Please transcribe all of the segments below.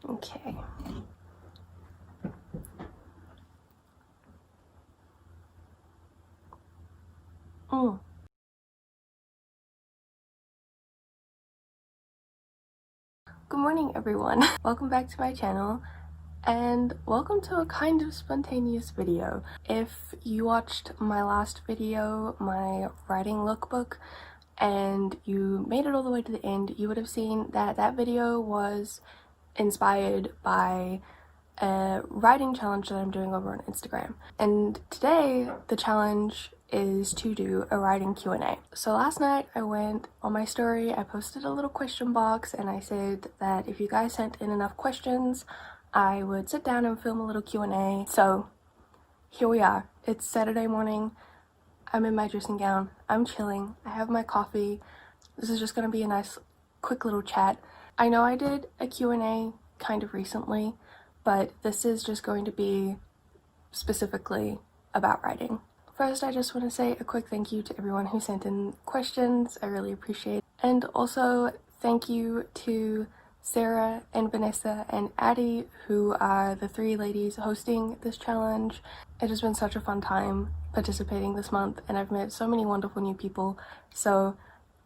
Okay. Good morning, everyone. Welcome back to my channel, and welcome to a kind of spontaneous video. If you watched my last video, my writing lookbook, and you made it all the way to the end, you would have seen that that video was inspired by a writing challenge that I'm doing over on Instagram. And today the challenge is to do a writing Q&A. So last night I went on my story, I posted a little question box, and I said that if you guys sent in enough questions, I would sit down and film a little Q&A. So here we are. It's Saturday morning. I'm in my dressing gown. I'm chilling. I have my coffee. This is just going to be a nice quick little chat. I know I did a Q&A kind of recently, but this is just going to be specifically about writing. First, I just want to say a quick thank you to everyone who sent in questions. I really appreciate it. And also thank you to Sarah and Vanessa and Addie, who are the three ladies hosting this challenge. It has been such a fun time participating this month, and I've met so many wonderful new people, so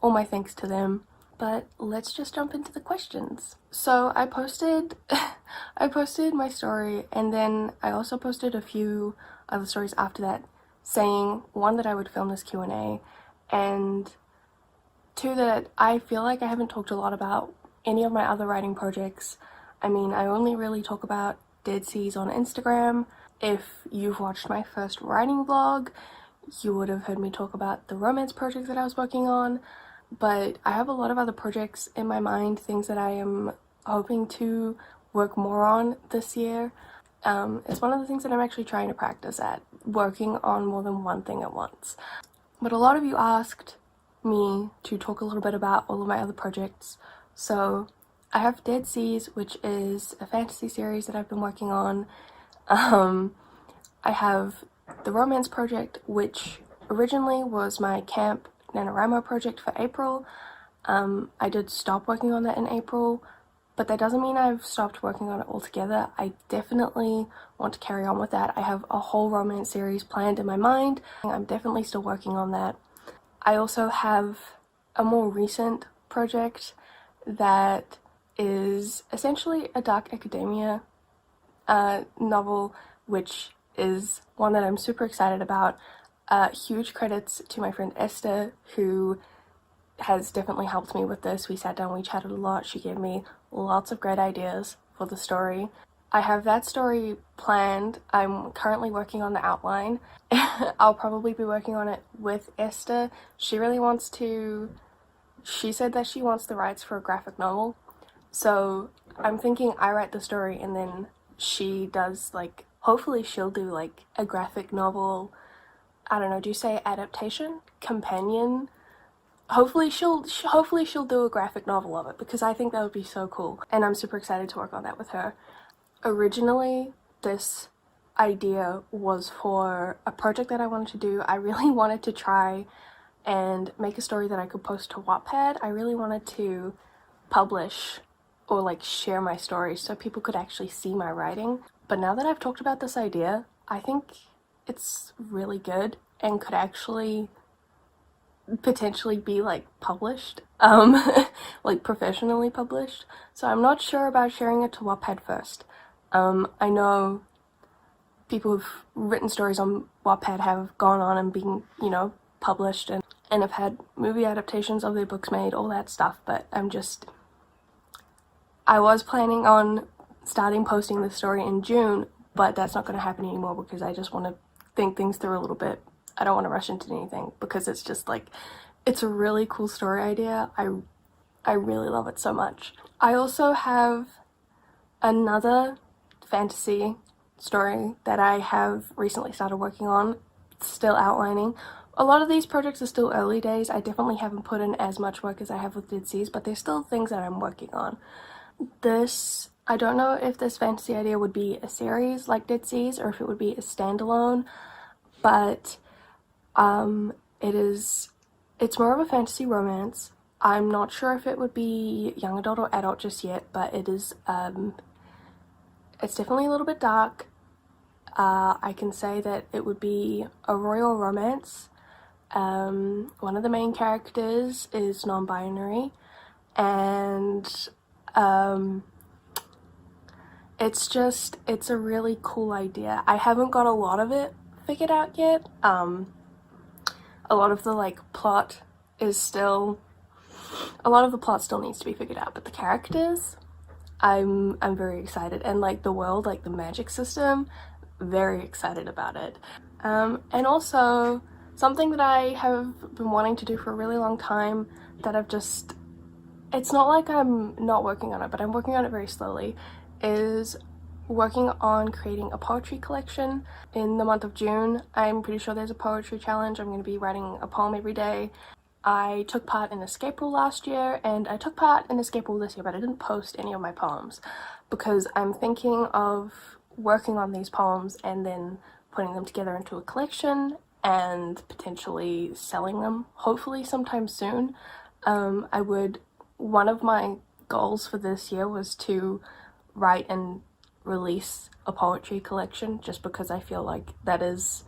all my thanks to them. But let's just jump into the questions. So I posted I posted my story, and then I also posted a few other stories after that saying, one, that I would film this Q&A, and two, that I feel like I haven't talked a lot about any of my other writing projects. I mean, I only really talk about Dead Seas on Instagram. If you've watched my first writing vlog, you would have heard me talk about the romance project that I was working on, but I have a lot of other projects in my mind, things that I am hoping to work more on this year. It's one of the things that I'm actually trying to practice at, working on more than one thing at once. But a lot of you asked me to talk a little bit about all of my other projects. So I have Dead Seas, which is a fantasy series that I've been working on. I have the romance project, which originally was my Camp NaNoWriMo project for April. I did stop working on that in April, but that doesn't mean I've stopped working on it altogether. I definitely want to carry on with that. I have a whole romance series planned in my mind. I'm definitely still working on that. I also have a more recent project that is essentially a dark academia novel, which is one that I'm super excited about. Huge credits to my friend Esther, who has definitely helped me with this. We sat down, we chatted a lot. She gave me lots of great ideas for the story. I have that story planned. I'm currently working on the outline. I'll probably be working on it with Esther. She said that she wants the rights for a graphic novel. So I'm thinking I write the story and then she does, like, hopefully she'll do like a graphic novel, I don't know, do you say adaptation? Companion? Hopefully she'll do a graphic novel of it, because I think that would be so cool, and I'm super excited to work on that with her. Originally, this idea was for a project that I wanted to do. I really wanted to try and make a story that I could post to Wattpad. I really wanted to publish or like share my stories so people could actually see my writing. But now that I've talked about this idea, I think it's really good and could actually potentially be like published, like professionally published. So I'm not sure about sharing it to Wattpad first. I know people who've written stories on Wattpad have gone on and been, published and have had movie adaptations of their books made, all that stuff, but I was planning on starting posting this story in June, but that's not going to happen anymore because I just want to think things through a little bit. I don't want to rush into anything because it's just like, it's a really cool story idea. I really love it so much. I also have another fantasy story that I have recently started working on, still outlining. A lot of these projects are still early days. I definitely haven't put in as much work as I have with Dead Seas, but there's still things that I'm working on. I don't know if this fantasy idea would be a series like Dead Seas or if it would be a standalone, but it's more of a fantasy romance. I'm not sure if it would be young adult or adult just yet, but it is It's definitely a little bit dark. I can say that it would be a royal romance. One of the main characters is non-binary, and it's a really cool idea. I haven't got a lot of it figured out yet. A lot of the plot is still, a lot of the plot still needs to be figured out, but the characters, I'm very excited, and the world, the magic system, very excited about it. And also something that I have been wanting to do for a really long time that it's not like I'm not working on it, but I'm working on it very slowly, is working on creating a poetry collection. In the month of June, I'm pretty sure there's a poetry challenge. I'm going to be writing a poem every day. I took part in Escape Rule last year, and I took part in Escape Rule this year, but I didn't post any of my poems because I'm thinking of working on these poems and then putting them together into a collection and potentially selling them, hopefully sometime soon. One of my goals for this year was to write and release a poetry collection, just because I feel like that is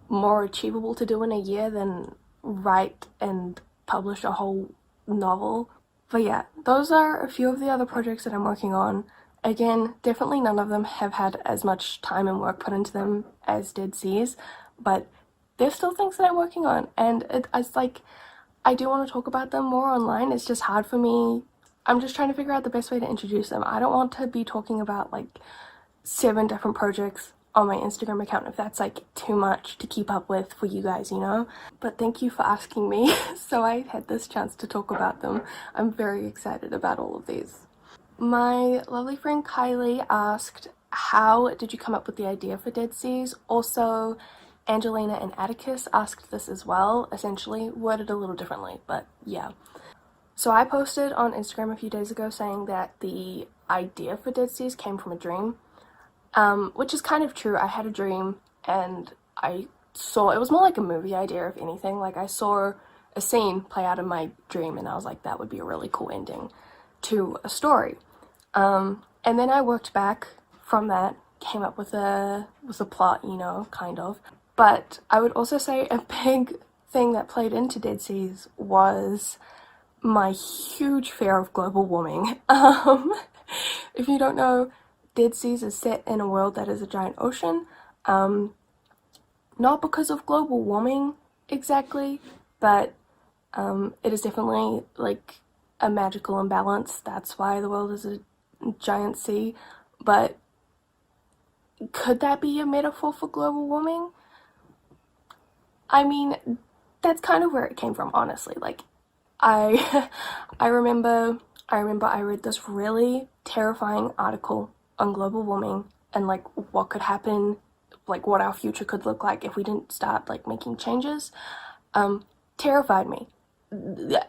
more achievable to do in a year than write and publish a whole novel. But yeah, those are a few of the other projects that I'm working on. Again, definitely none of them have had as much time and work put into them as Dead Seas, but there's still things that I'm working on, and it's I do want to talk about them more online. It's just hard for me. I'm just trying to figure out the best way to introduce them. I don't want to be talking about 7 different projects on my Instagram account if that's too much to keep up with for you guys, you know? But thank you for asking me so I had this chance to talk about them. I'm very excited about all of these. My lovely friend Kylie asked, how did you come up with the idea for Dead Seas? Also, Angelina and Atticus asked this as well, essentially worded a little differently, but yeah. So I posted on Instagram a few days ago saying that the idea for Dead Seas came from a dream, which is kind of true. I had a dream and I saw, it was more like a movie idea if anything. I saw a scene play out in my dream and I was like, that would be a really cool ending to a story. And then I worked back from that, came up with a plot, you know, kind of. But I would also say a big thing that played into Dead Seas was my huge fear of global warming. If you don't know, Dead Seas is set in a world that is a giant ocean. Not because of global warming exactly, but it is definitely a magical imbalance. That's why the world is a giant sea. But could that be a metaphor for global warming? I mean, that's kind of where it came from, honestly. I I remember I read this really terrifying article on global warming and what could happen, what our future could look like if we didn't start making changes. Terrified me.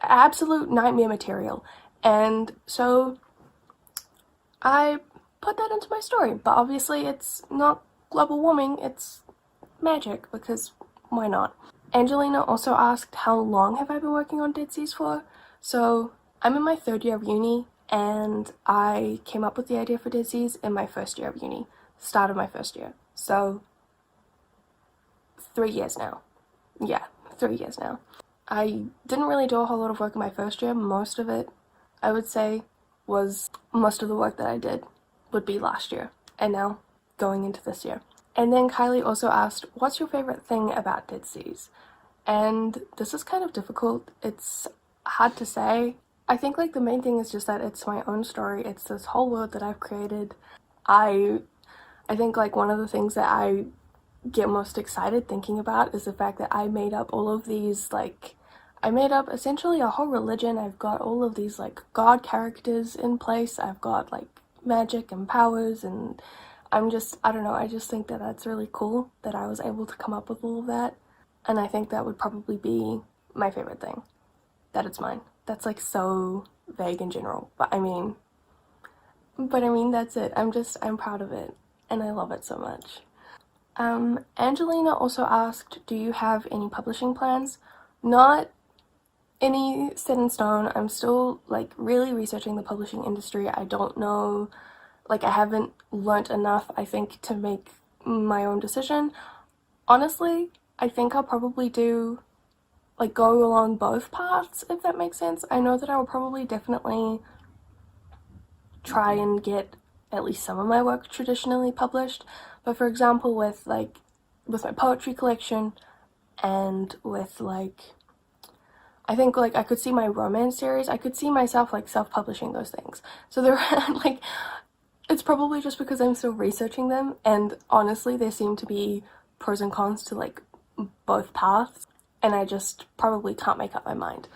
Absolute nightmare material. And so I put that into my story, but obviously it's not global warming, it's magic, because why not? Angelina also asked, how long have I been working on Dead Seas for? So I'm in my 3rd year of uni, and I came up with the idea for Dead Seas in my 1st year of uni, start of my 1st year. So 3 years now. Yeah, 3 years now. I didn't really do a whole lot of work in my 1st year. Most of it, I would say, was most of the work that I did would be last year, and now going into this year. And then Kylie also asked, what's your favorite thing about Dead Seas? And this is kind of difficult. It's hard to say. I think the main thing is just that it's my own story. It's this whole world that I've created. I think one of the things that I get most excited thinking about is the fact that I made up all of these I made up essentially a whole religion. I've got all of these god characters in place. I've got magic and powers, and I don't know, I just think that that's really cool that I was able to come up with all of that. And I think that would probably be my favorite thing. That it's mine. That's so vague in general, but I mean, that's it. I'm proud of it, and I love it so much. Angelina also asked, do you have any publishing plans? Not any set in stone. I'm still really researching the publishing industry. I don't know like I haven't learnt enough, I think, to make my own decision. Honestly, I think I'll probably do, like, go along both paths, if that makes sense. I know that I will probably definitely try and get at least some of my work traditionally published, but for example with my poetry collection and with like, I think like I could see my romance series, I could see myself like self-publishing those things. So there like, it's probably just because I'm still researching them, and honestly there seem to be pros and cons to like both paths, and I just probably can't make up my mind.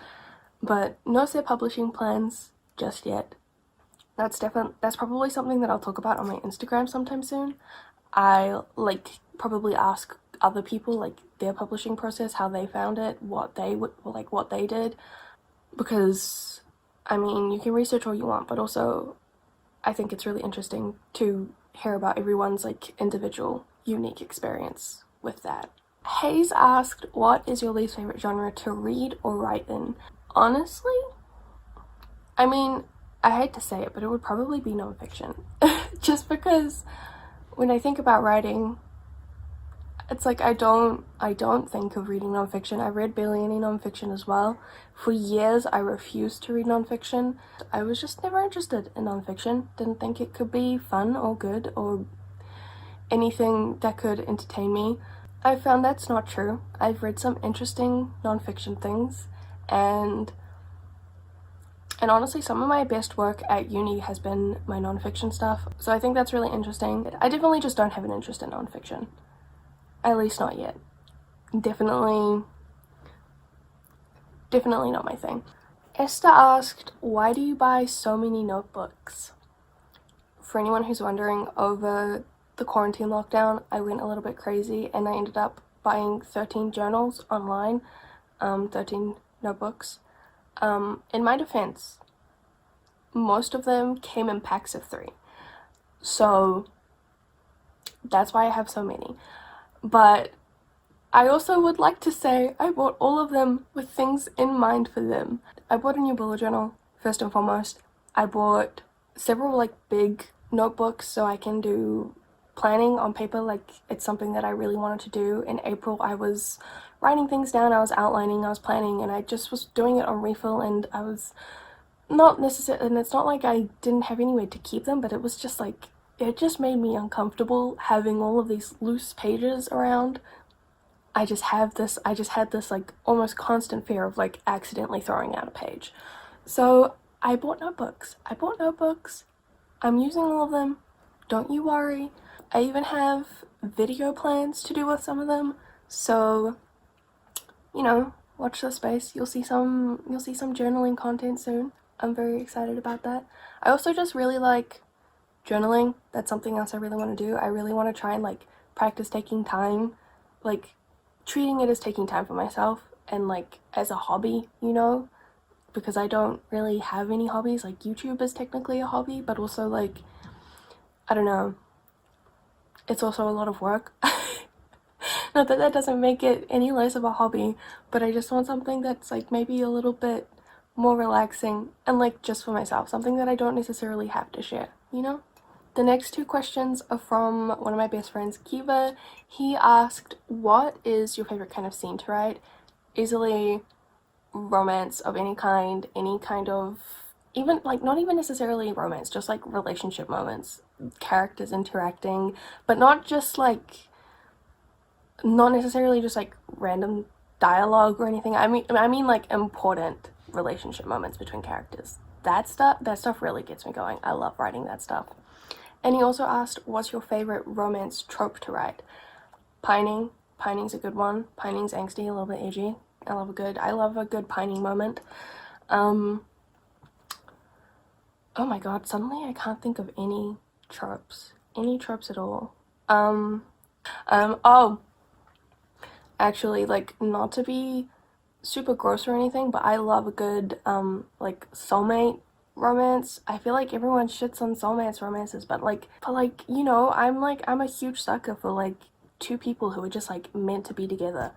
But no set publishing plans just yet. That's probably something that I'll talk about on my Instagram sometime soon. I like probably ask other people like their publishing process, how they found it, what they did, because I mean, you can research all you want, but also I think it's really interesting to hear about everyone's like individual unique experience with that. Hayes asked, what is your least favorite genre to read or write in? Honestly, I mean, I hate to say it, but it would probably be nonfiction. Just because when I think about writing, it's like I don't think of reading nonfiction. I read barely any nonfiction as well. For years, I refused to read nonfiction. I was just never interested in nonfiction. Didn't think it could be fun or good or anything that could entertain me. I found that's not true. I've read some interesting nonfiction things, and honestly, some of my best work at uni has been my nonfiction stuff, so I think that's really interesting. I definitely just don't have an interest in nonfiction. At least not yet. Definitely not my thing. Esther asked, why do you buy so many notebooks? For anyone who's wondering, over the quarantine lockdown, I went a little bit crazy and I ended up buying 13 journals online, 13 notebooks. In my defense, most of them came in packs of 3. So that's why I have so many. But I also would like to say I bought all of them with things in mind for them. I bought a new bullet journal, first and foremost. I bought several like big notebooks so I can do planning on paper. Like, it's something that I really wanted to do. In April, I was writing things down, I was outlining, I was planning, and I just was doing it on refill, and I was not necessarily, and it's not like I didn't have anywhere to keep them, but it was just like, it just made me uncomfortable having all of these loose pages around. I just had this like almost constant fear of like accidentally throwing out a page. So I bought notebooks. I'm using all of them. Don't you worry. I even have video plans to do with some of them. So, you know, watch this space. You'll see some journaling content soon. I'm very excited about that. I also just really like journaling. That's something else I really want to do. I really want to try and like practice taking time, like treating it as taking time for myself and like as a hobby, you know, because I don't really have any hobbies. Like, YouTube is technically a hobby, but also like, I don't know, it's also a lot of work. Not that that doesn't make it any less of a hobby, but I just want something that's like maybe a little bit more relaxing and like just for myself, something that I don't necessarily have to share, you know? The next 2 questions are from one of my best friends, Kiva. He asked, what is your favorite kind of scene to write? Easily romance of any kind of, even like not even necessarily romance, just like relationship moments, characters interacting, but not necessarily just like random dialogue or anything. I mean like important relationship moments between characters. That stuff really gets me going. I love writing that stuff. And he also asked, what's your favorite romance trope to write? Pining. Pining's a good one. Pining's angsty, a little bit edgy. I love a good pining moment. Oh my god, suddenly I can't think of any tropes at all. Oh, actually, like, not to be super gross or anything, but I love a good, like, soulmate romance. I feel like everyone shits on soulmates romances, but you know, I'm a huge sucker for, like, 2 people who are just, like, meant to be together.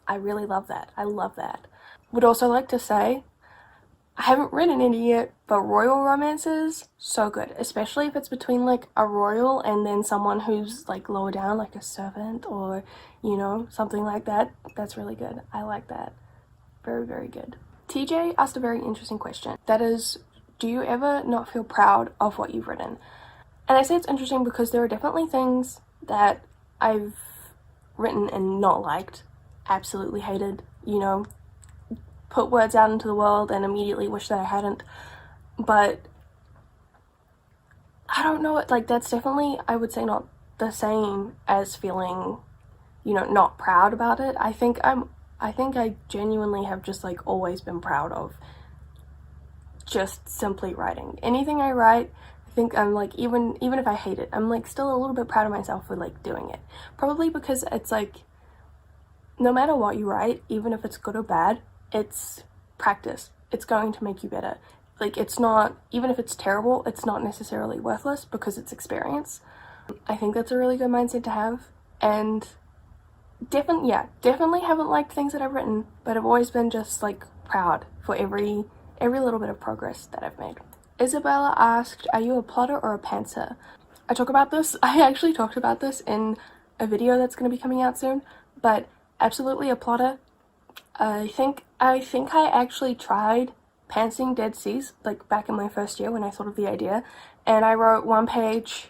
I really love that. I love that. Would also like to say, I haven't written any yet, but royal romances, so good. Especially if it's between like a royal and then someone who's like lower down, like a servant or, you know, something like that. That's really good. I like that. Very, very good. TJ asked a very interesting question. That is, do you ever not feel proud of what you've written? And I say it's interesting because there are definitely things that I've written and not liked, absolutely hated, you know, put words out into the world and immediately wish that I hadn't. But I don't know, like that's definitely, I would say, not the same as feeling, you know, not proud about it. I think I genuinely have just like always been proud of just simply writing. Anything I write, I think I'm like, even if I hate it, I'm like still a little bit proud of myself for like doing it. Probably because it's like, no matter what you write, even if it's good or bad, it's practice. It's going to make you better. Like, it's not, even if it's terrible, it's not necessarily worthless because it's experience. I think that's a really good mindset to have. And definitely haven't liked things that I've written, but I've always been just like proud for every little bit of progress that I've made. Isabella asked, are you a plotter or a pantser? I actually talked about this in a video that's going to be coming out soon, but absolutely a plotter. I think I actually tried pantsing Dead Seas, like back in my first year when I thought of the idea, and I wrote one page,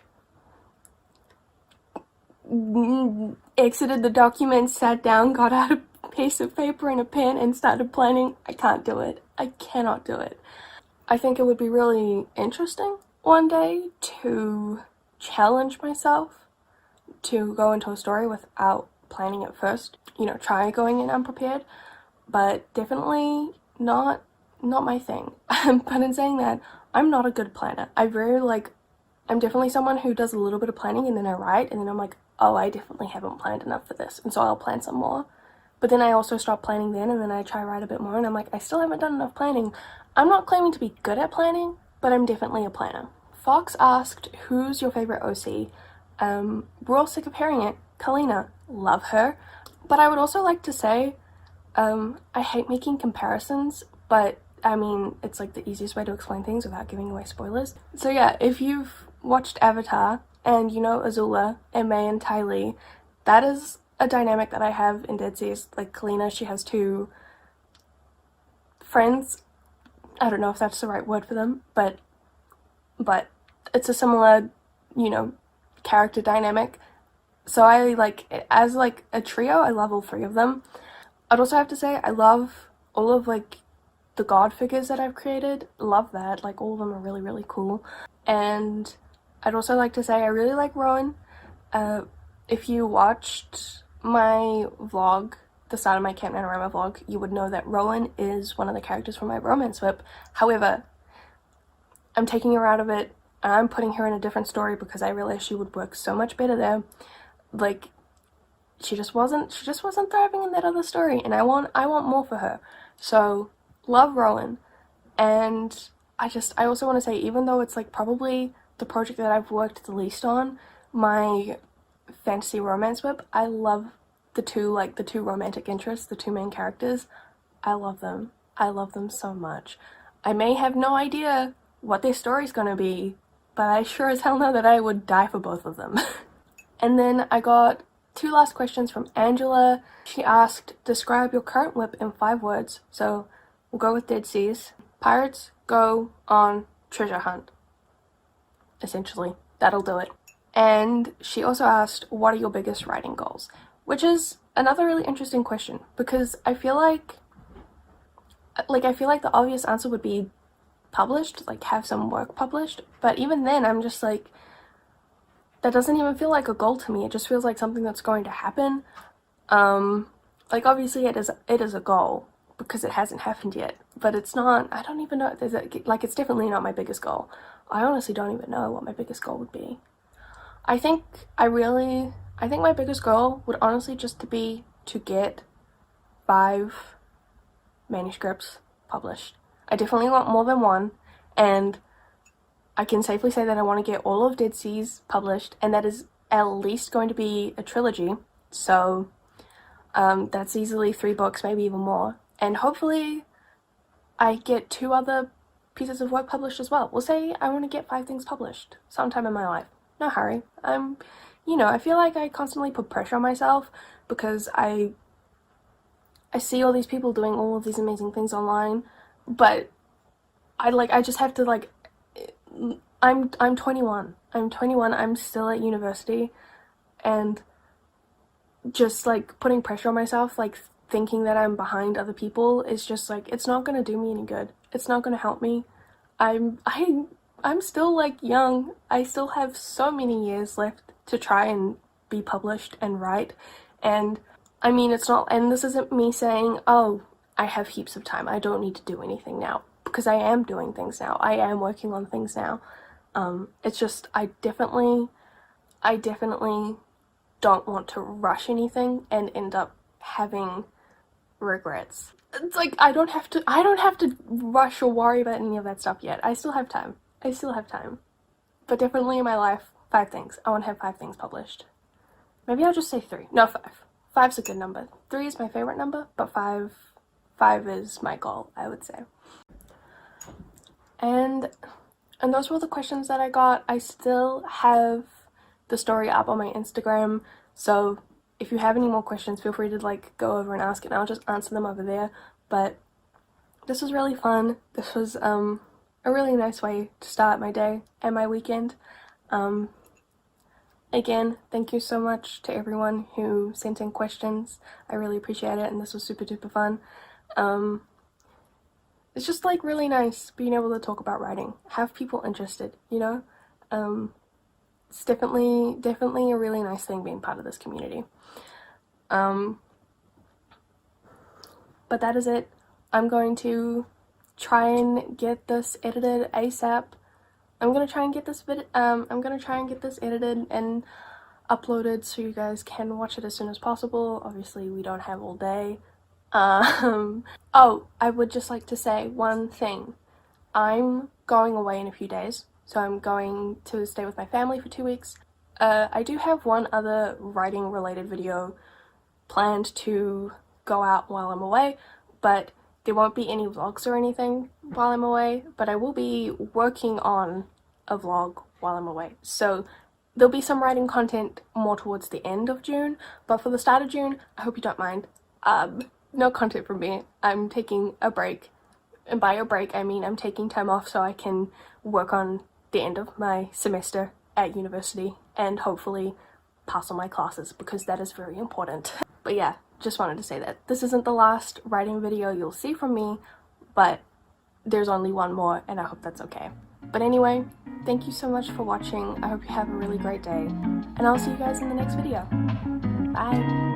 exited the document, sat down, got out a piece of paper and a pen and started planning. I can't do it. I cannot do it. I think it would be really interesting one day to challenge myself to go into a story without planning it first. You know, try going in unprepared, but definitely not my thing. But in saying that, I'm not a good planner. I'm definitely someone who does a little bit of planning and then I write and then I'm like, oh, I definitely haven't planned enough for this, and so I'll plan some more. But then I also stop planning then and then I try write a bit more and I'm like, I still haven't done enough planning. I'm not claiming to be good at planning, but I'm definitely a planner. Fox asked, who's your favorite OC? We're all sick of hearing it. Kalina, love her. But I would also like to say, I hate making comparisons, but I mean, it's like the easiest way to explain things without giving away spoilers. So yeah, if you've watched Avatar and you know Azula and May and Ty Lee, that is a dynamic that I have in Dead Seas. Like Kalina, she has two friends. I don't know if that's the right word for them, but it's a similar, you know, character dynamic. So I as like a trio, I love all three of them. I'd also have to say I love all of like the god figures that I've created. Love that. Like all of them are really, really cool. And I'd also like to say I really like Rowan. If you watched my vlog, the start of my Camp NaNoWriMo vlog, you would know that Rowan is one of the characters from my romance whip. However, I'm taking her out of it. I'm putting her in a different story because I realized she would work so much better there. Like, she just wasn't thriving in that other story, and I want more for her. So love Rowan. And I also want to say, even though it's like probably the project that I've worked the least on, my fantasy romance whip, I love the two romantic interests, the two main characters. I love them so much. I may have no idea what their story's gonna be, but I sure as hell know that I would die for both of them. And then I got two last questions from Angela. She asked, describe your current whip in 5 words. So we'll go with Dead Seas. Pirates go on treasure hunt. Essentially, that'll do it. And she also asked, what are your biggest writing goals? Which is another really interesting question, because I feel like the obvious answer would be published, like have some work published. But even then, I'm just like, that doesn't even feel like a goal to me. It just feels like something that's going to happen. Like obviously it is a goal because it hasn't happened yet, but it's not, I don't even know, it's definitely not my biggest goal. I honestly don't even know what my biggest goal would be. I think my biggest goal would honestly just be to get 5 manuscripts published. I definitely want more than one, and I can safely say that I want to get all of Dead Seas published, and that is at least going to be a trilogy. So that's easily 3 books, maybe even more. And hopefully I get 2 other pieces of work published as well. We'll say I want to get 5 things published sometime in my life. No hurry. I feel like I constantly put pressure on myself because I see all these people doing all of these amazing things online, but I just have to I'm 21. I'm 21. I'm still at university, and just like putting pressure on myself, like thinking that I'm behind other people is just like, it's not gonna do me any good. It's not gonna help me. I'm still like young. I still have so many years left to try and be published and write. And I mean, it's not, and this isn't me saying, oh, I have heaps of time, I don't need to do anything now, because I am doing things now. I am working on things now. It's just, I definitely don't want to rush anything and end up having regrets. It's like I don't have to rush or worry about any of that stuff yet. I still have time. But definitely in my life, 5 things. I want to have 5 things published. Maybe I'll just say 3. No, 5. 5's a good number. 3 is my favorite number, but 5 is my goal, I would say. And those were all the questions that I got. I still have the story up on my Instagram, so if you have any more questions, feel free to go over and ask, and I'll just answer them over there. But this was really fun. This was a really nice way to start my day and my weekend. Again, thank you so much to everyone who sent in questions. I really appreciate it, and this was super duper fun. It's just really nice being able to talk about writing, have people interested, It's definitely a really nice thing being part of this community. But that is it. I'm going to try and get this edited ASAP. I'm gonna try and get this edited and uploaded so you guys can watch it as soon as possible. Obviously, we don't have all day. Oh, I would just like to say one thing. I'm going away in a few days, so I'm going to stay with my family for 2 weeks. I do have one other writing related video planned to go out while I'm away, but there won't be any vlogs or anything while I'm away, but I will be working on a vlog while I'm away. So there'll be some writing content more towards the end of June, but for the start of June, I hope you don't mind. No content from me. I'm taking a break, and by a break I mean I'm taking time off so I can work on the end of my semester at university and hopefully pass on my classes, because that is very important. But yeah, just wanted to say that this isn't the last writing video you'll see from me, but there's only one more, and I hope that's okay. But anyway, thank you so much for watching. I hope you have a really great day, and I'll see you guys in the next video. Bye!